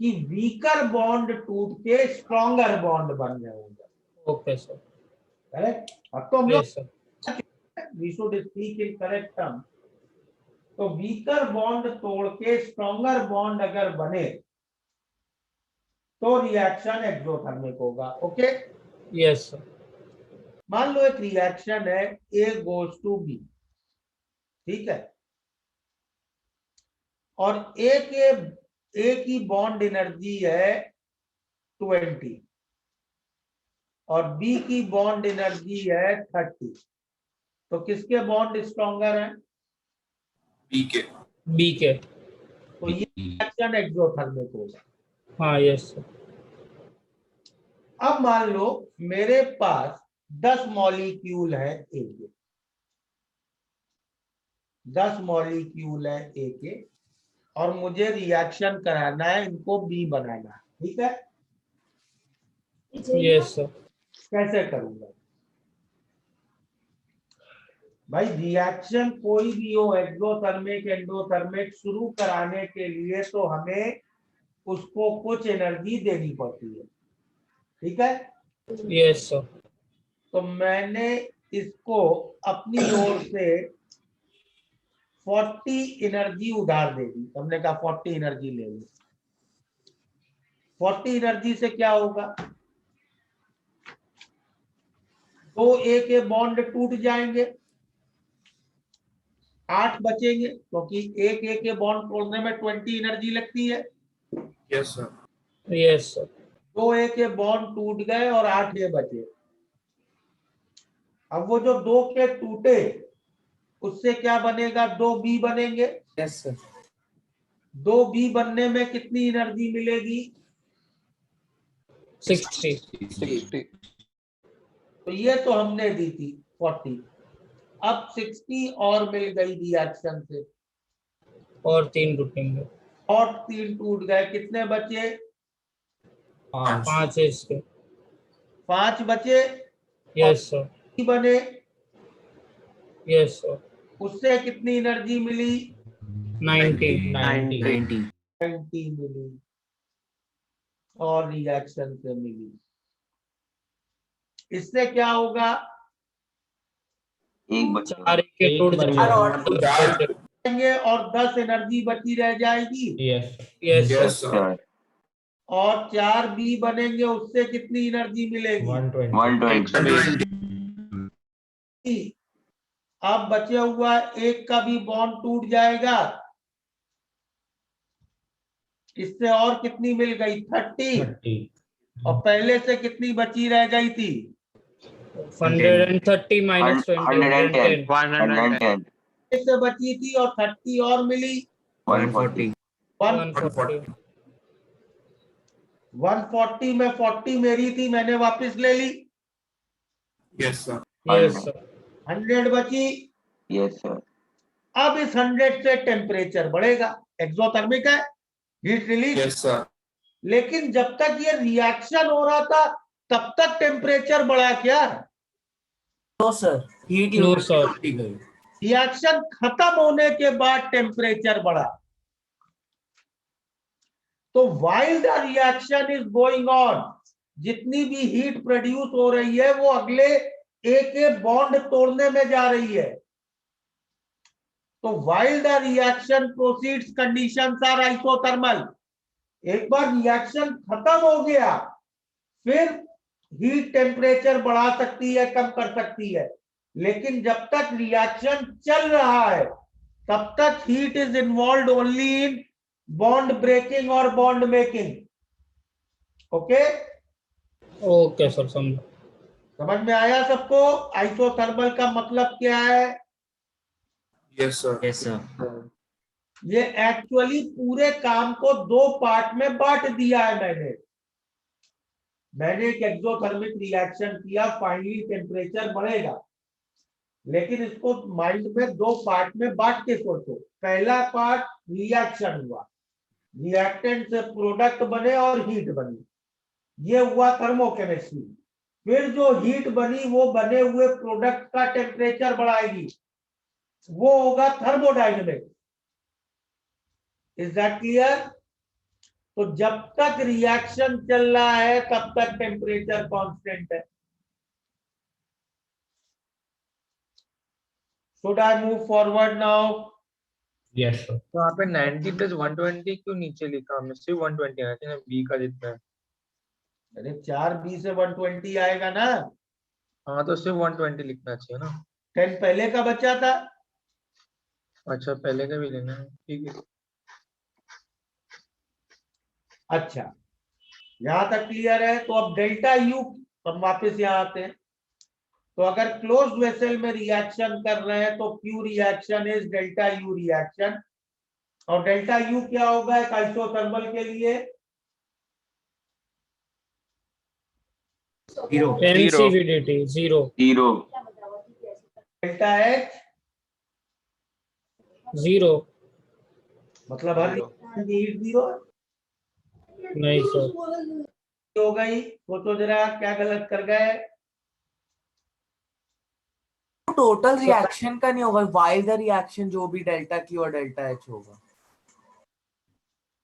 कि वीकर बॉन्ड टूट के स्ट्रॉन्गर बॉन्ड बन रहे होंगे। Okay sir. करेक्ट? अब तो हम yes sir. We should speak in correct term. तो वीकर बॉन्ड तोड़ के स्ट्रॉन्गर बॉन्ड अगर बने तो रिएक्शन एक्सोथर्मिक होगा। ओके? Yes sir. मान लो एक रिएक्शन है A goes to B, ठीक है? और A की बॉन्ड एनर्जी है 20 और B की बॉन्ड एनर्जी है 30। तो किसके बॉन्ड स्ट्रॉन्गर हैं? बी के। तो ये रिएक्शन एक्सोथर्मिक होगा। हाँ यस सर। अब मान लो मेरे पास 10 मॉलिक्यूल है A के, 10 मॉलिक्यूल है ए के और मुझे रिएक्शन कराना है, इनको बी बनाना है, ठीक है। Yes sir. कैसे करूंगा भाई? रिएक्शन कोई भी हो, एक्सोथर्मिक एंडोथर्मिक, शुरू कराने के लिए तो हमें उसको कुछ एनर्जी देनी पड़ती है, ठीक है। Yes sir. तो मैंने इसको अपनी ओर से 40 एनर्जी उधार दे दी। हमने कहा 40 एनर्जी ले लो। 40 एनर्जी से क्या होगा? 2 ए के बॉन्ड टूट जाएंगे, 8 बचेंगे, क्योंकि एक ए के बॉन्ड तोड़ने में 20 एनर्जी लगती है। Yes sir. Yes sir. 2 ए के बॉन्ड टूट गए और 8 ए बचे। अब वो जो 2 के टूटे उससे क्या बनेगा? 2 बी बनेंगे। Yes sir. 2 बी बनने में कितनी एनर्जी मिलेगी? 60। तो ये तो हमने दी थी 40। अब 60 और मिल गई रिएक्शन से, और 3 टूटेंगे। और 3 टूट गए, कितने बचे? 5 है इसके। 5 बचे। Yes sir. बी बने, यस सर। उससे कितनी एनर्जी मिली? 90 मिली और रिएक्शन से मिली। इससे क्या होगा? एक बचे। 4 के टूट जाएंगे और 10 एनर्जी बची रह जाएगी। Yes sir. और 4 बी बनेंगे, उससे कितनी एनर्जी मिलेगी? 120। अब बचे हुआ एक का भी बॉन्ड टूट जाएगा, इससे और कितनी मिल गई? 30। और पहले से कितनी बची रह गई थी? 130 minus 20 110 से बची थी और 30 और मिली 140 140 में 40 मेरी थी, मैंने वापस ले ली। Yes sir. 100 बची। Yes sir. अब इस 100 से टेम्परेचर बढ़ेगा, एक्सोथर्मिक है, हीट रिलीज। Yes sir. लेकिन जब तक ये रिएक्शन हो रहा था तब तक टेम्परेचर बढ़ा क्या? No sir, heat no sir. Reaction खत्म होने के बाद टेम्परेचर बढ़ा। तो while the reaction is going on, जितनी भी हीट प्रोड्यूस हो रही है वो अगले ए के बॉन्ड तोड़ने में जा रही है। तो while the reaction proceeds conditions are isothermal. एक बार रिएक्शन खत्म हो गया फिर हीट टेम्परेचर बढ़ा सकती है, कम कर सकती है, लेकिन जब तक रिएक्शन चल रहा है तब तक heat is involve only in bond breaking और bond making. Okay okay sir, समझ में आया सबको? आइसोथर्मल का मतलब क्या है? Yes sir. ये एक्चुअली पूरे काम को 2 पार्ट में बांट दिया है। मैंने एक एक्सोथर्मिक रिएक्शन किया, फाइनली टेम्परेचर बढ़ेगा, लेकिन इसको माइंड में 2 पार्ट में बांट के सोचो। पहला पार्ट रिएक्शन हुआ, रिएक्टेंट से प्रोडक्ट बने और हीट बनी, ये हुआ थर्मोकेमिस्ट्री। फिर जो हीट बनी वो बने हुए प्रोडक्ट का टेम्परेचर बढ़ाएगी, वो होगा थर्मोडायनेमिक्स। Is that clear? तो जब तक रिएक्शन चल रहा है तब तक टेम्परेचर कांस्टेंट है। Should I move forward now? Yes sir. तो यहाँ पे 90 + 120 क्यों नीचे लिखा? हमें सिर्फ 120 आया था ना, बी का जितना है। अरे 4 बी से 120 आएगा ना। हाँ तो सिर्फ 120 लिखना चाहिए ना। 10 पहले का बचा था। अच्छा, पहले का भी लेना है, ठीक है। अच्छा, यहां तक क्लियर है? तो अब डेल्टा यू, हम वापस यहां आते हैं। तो अगर क्लोज्ड वेसल में रिएक्शन कर रहे हैं तो Q reaction is delta U reaction. और डेल्टा यू क्या होगा एक आइसोथर्मल के लिए? NCVDT 0। डेल्टा एच 0 मतलब हर रिएक्शन की हीट 0 है? नहीं सर। हो गई, सोचो जरा क्या गलत कर गए। टोटल रिएक्शन का नहीं होगा, वाइल द रिएक्शन जो भी डेल्टा की और डेल्टा एच होगा।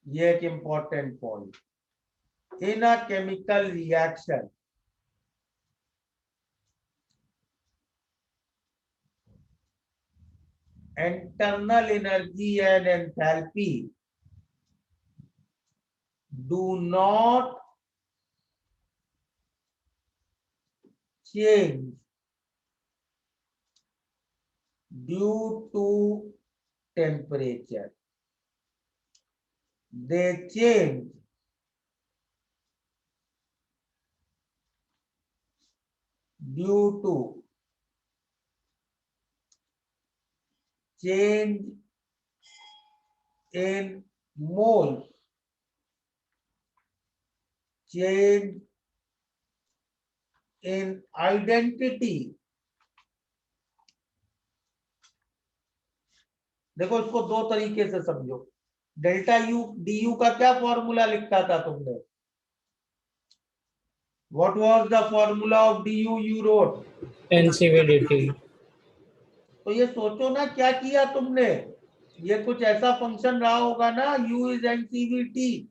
ये एक important point. In a chemical reaction internal energy and enthalpy do not change due to temperature. They change due to change in moles, change in identity. देखो इसको दो तरीके से समझो। डेल्टा यू डी यू का क्या फॉर्मूला लिखा था तुमने? What was the formula of du you wrote? NCV/dt। तो ये सोचो ना क्या किया तुमने। ये कुछ ऐसा फंक्शन रहा होगा ना, u is NCV/t,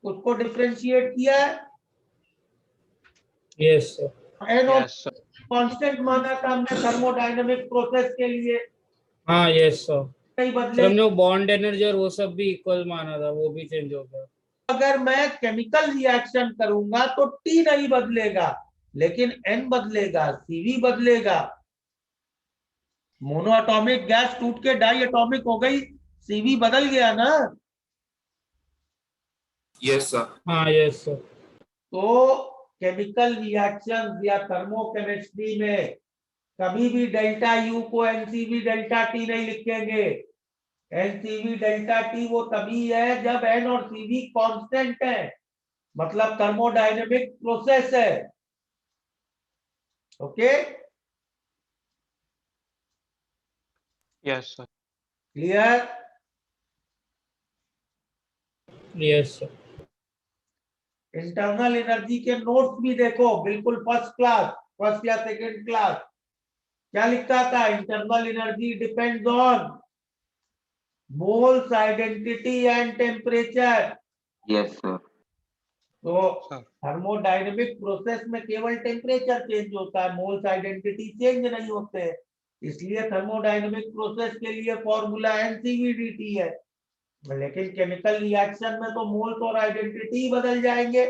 उसको डिफरेंशिएट किया है। Yes sir. एन और कांस्टेंट माना था हमने थर्मोडायनेमिक प्रोसेस के लिए। हाँ यस सर। नहीं सर बदले। हमने वो बॉन्ड एनर्जी और वो सब भी इक्वल माना था, वो भी चेंज हो गया। अगर मैं केमिकल रिएक्शन करूंगा तो T नहीं बदलेगा, लेकिन N बदलेगा, CV बदलेगा। मोनो एटॉमिक गैस टूट के डाई एटॉमिक हो गई, CV बदल गया ना। Yes sir. हाँ यस सर। तो केमिकल रिएक्शन या थर्मोकेमिस्ट्री में कभी भी डेल्टा यू को NCV डेल्टा T नहीं लिखेंगे। NCV डेल्टा T वो तभी है जब N और CV कांस्टेंट है, मतलब थर्मोडायनेमिक प्रोसेस है। Okay, yes sir. Clear? Yes sir. Internal energy के नोट्स भी देखो, बिल्कुल फर्स्ट क्लास, फर्स्ट या सेकेंड क्लास। क्या लिखा था? Internal energy depends on moles identity and temperature. Yes sir. तो थर्मोडायनेमिक प्रोसेस में केवल टेम्परेचर चेंज होता है, मोल्स आइडेंटिटी चेंज नहीं होते, इसलिए थर्मोडायनेमिक प्रोसेस के लिए फॉर्मूला NCV/dt है। लेकिन केमिकल रिएक्शन में तो मोल्स और आइडेंटिटी बदल जाएंगे।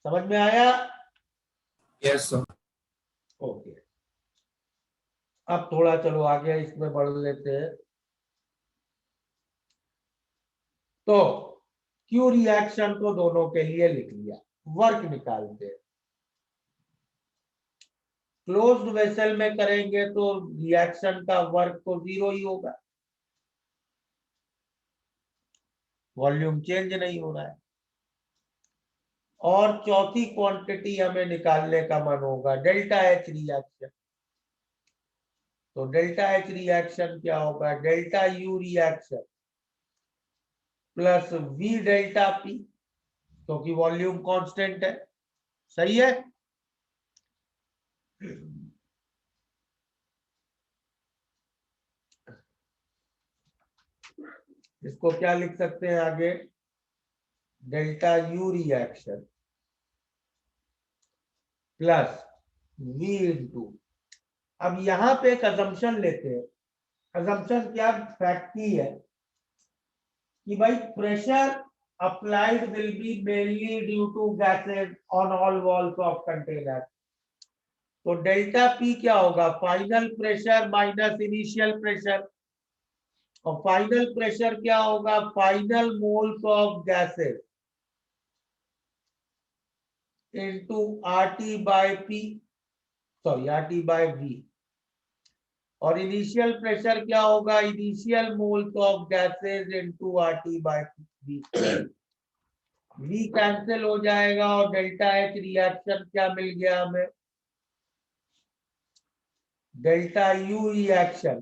समझ में आया? Yes sir. ओके, अब थोड़ा चलो आगे इसमें बढ़ लेते हैं। तो क्यू रिएक्शन को दोनों के लिए लिख लिया, वर्क निकालते हैं। क्लोज्ड वेसल में करेंगे तो रिएक्शन का वर्क तो 0 ही होगा, वॉल्यूम चेंज नहीं हो रहा है। और चौथी क्वांटिटी हमें निकालने का मन होगा, डेल्टा एच रिएक्शन। तो डेल्टा एच रिएक्शन क्या होगा? Delta U reaction plus V delta P, क्योंकि वॉल्यूम कांस्टेंट है। सही है? इसको क्या लिख सकते हैं आगे? Delta U reaction plus V into, अब यहां पे एक अजम्पशन लेते हैं। अजम्पशन क्या? फैक्ट की है कि भाई pressure applied will be mainly due to gases on all walls of container. तो डेल्टा पी क्या होगा? Final pressure minus initial pressure, और फाइनल प्रेशर क्या होगा? Final moles of gases into RT by P, sorry RT by V. और initial pressure क्या होगा? Initial moles of gases into RT by V. V cancel हो जाएगा और delta H reaction क्या मिल गया हमें? Delta U reaction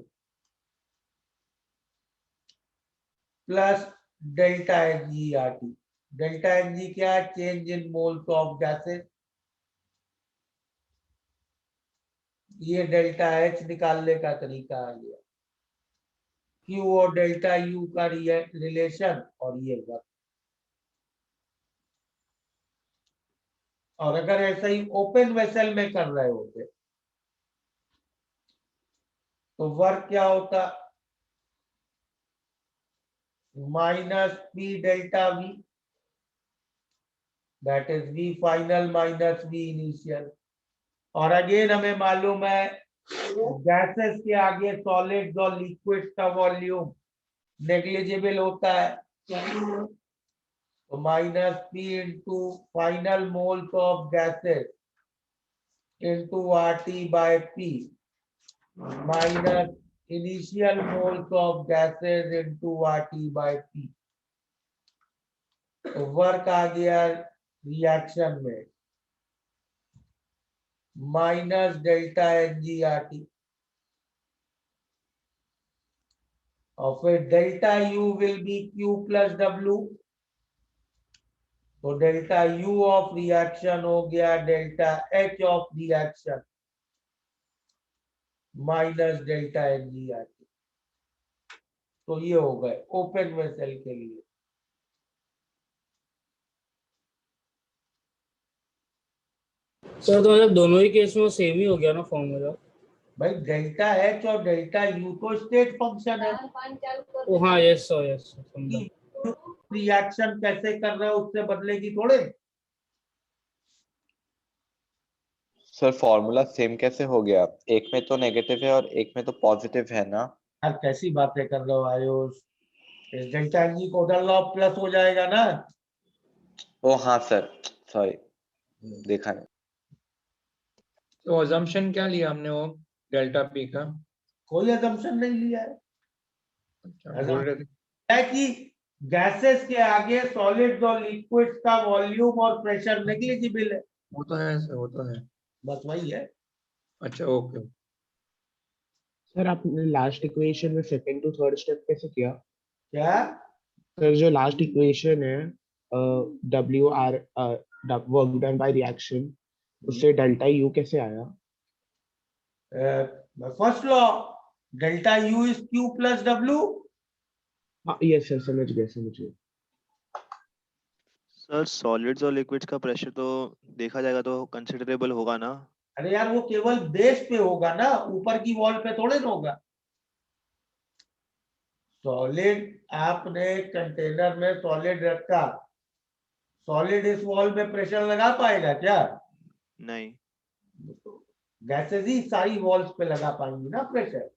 plus delta H G R T. Delta H G क्या है? Change in moles of gases. ये डेल्टा एच निकालने का तरीका आ गया। क्यू और डेल्टा यू का रिलेशन और ये वर्क। और अगर ऐसा ही ओपन वेसल में कर रहे होते तो वर्क क्या होता? Minus P delta V, that is V final minus V initial. और अगेन हमें मालूम है गैसेस के आगे सॉलिड्स और लिक्विड्स का वॉल्यूम नेग्लिजिबल होता है, तो minus P into final moles of gases into R T by P minus initial moles of gases into R T by P. तो वर्क आ गया रिएक्शन में minus delta H G R T, और फिर delta U will be Q plus W. तो delta U of reaction हो गया delta H of reaction minus delta H G R T. तो ये हो गए ओपन वेसल के लिए। सर तो मतलब दोनों ही केस में सेम ही हो गया ना फॉर्मूला? भाई डेल्टा एच और डेल्टा यू तो स्टेट फंक्शन है। ओ हाँ, यस सर, यस सर, समझा। रिएक्शन कैसे कर रहे हो उससे बदलेगी थोड़े। सर फॉर्मूला सेम कैसे हो गया? एक में तो नेगेटिव है और एक में तो पॉजिटिव है ना। यार कैसी बातें कर रहे हो आयुष? इस डेल्टा जी को उधर लो प्लस हो जाएगा ना। ओ हाँ सर, सॉरी, देखा नहीं। तो अजम्पशन क्या लिया हमने वो डेल्टा पी का? कोई अजम्पशन नहीं लिया है। बोल रहे थे है कि गैसेस के आगे सॉलिड्स और लिक्विड्स का वॉल्यूम और प्रेशर नेग्लिजिबल है। वो तो है सर, वो तो है। बस वही है। अच्छा, ओके। सर आपने लास्ट इक्वेशन में सेकंड टू थर्ड स्टेप कैसे किया? क्या सर जो लास्ट इक्वेशन है W R work done by reaction, उससे डेल्टा यू कैसे आया? First law delta U is Q plus W. हाँ यस सर, समझ गया समझ गया। सर सॉलिड्स और लिक्विड्स का प्रेशर तो देखा जाएगा तो कंसिडरेबल होगा ना? अरे यार वो केवल बेस पे होगा ना, ऊपर की वॉल पे थोड़े ना होगा। सॉलिड आपने कंटेनर में सॉलिड रखा, सॉलिड इस वॉल में प्रेशर लगा पाएगा क्या? नहीं। गैसेस ही सारी वॉल्स पे लगा पाएंगी ना प्रेशर।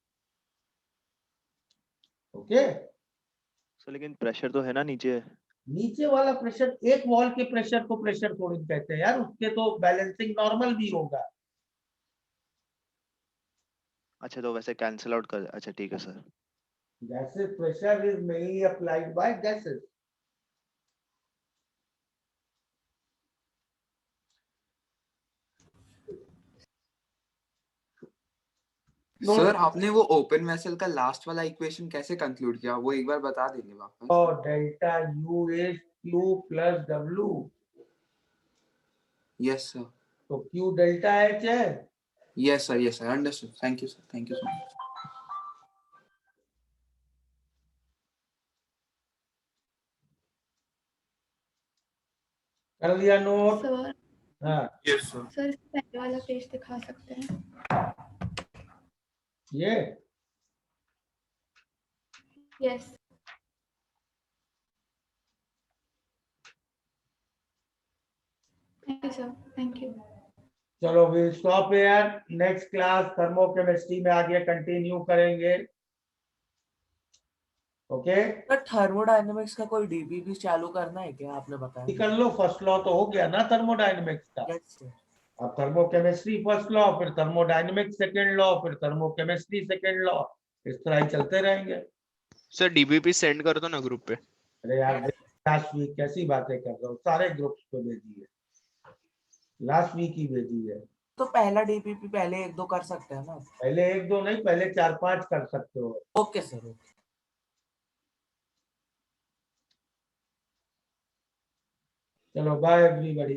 ओके सर लेकिन प्रेशर तो है ना नीचे। नीचे वाला प्रेशर, एक वॉल के प्रेशर को प्रेशर थोड़ी कहते हैं यार, उसके तो बैलेंसिंग नॉर्मल भी होगा। अच्छा तो वैसे कैंसिल आउट कर, अच्छा ठीक है sir. Gases pressure is mainly applied by gases. Sir आपने वो ओपन वेसल का लास्ट वाला इक्वेशन कैसे कंक्लूड किया, वो एक बार बता देंगे वापस? और delta U is Q plus W. Yes sir. तो क्यू डेल्टा एच है। Yes sir, understood. Thank you sir, thank you so much. कर लिया नोट? सर हाँ यस सर। सर पहले वाला पेज दिखा सकते हैं? ये yes. Thank you sir, thank you. चलो we stop here. Next class thermochemistry में आगे कंटिन्यू करेंगे। ओके पर थर्मोडायनेमिक्स का कोई डीबी भी चालू करना है क्या? आपने बताया कर लो। फर्स्ट लॉ तो हो गया ना थर्मोडायनेमिक्स का। अब थर्मोकेमिस्ट्री फर्स्ट लॉ, फिर थर्मोडायनेमिक्स सेकंड लॉ, फिर थर्मोकेमिस्ट्री सेकंड लॉ, इस तरह ही चलते रहेंगे। सर डीबीपी सेंड कर दो ना ग्रुप पे। अरे यार लास्ट वीक कैसी बातें कर रहे हो, सारे ग्रुप्स पे भेजी है, लास्ट वीक ही भेजी है। तो पहला डीपीपी पहले 1-2 कर सकते हैं ना? पहले 1-2 नहीं, पहले 4-5 कर सकते हो। Okay sir. चलो बाय एवरीबॉडी।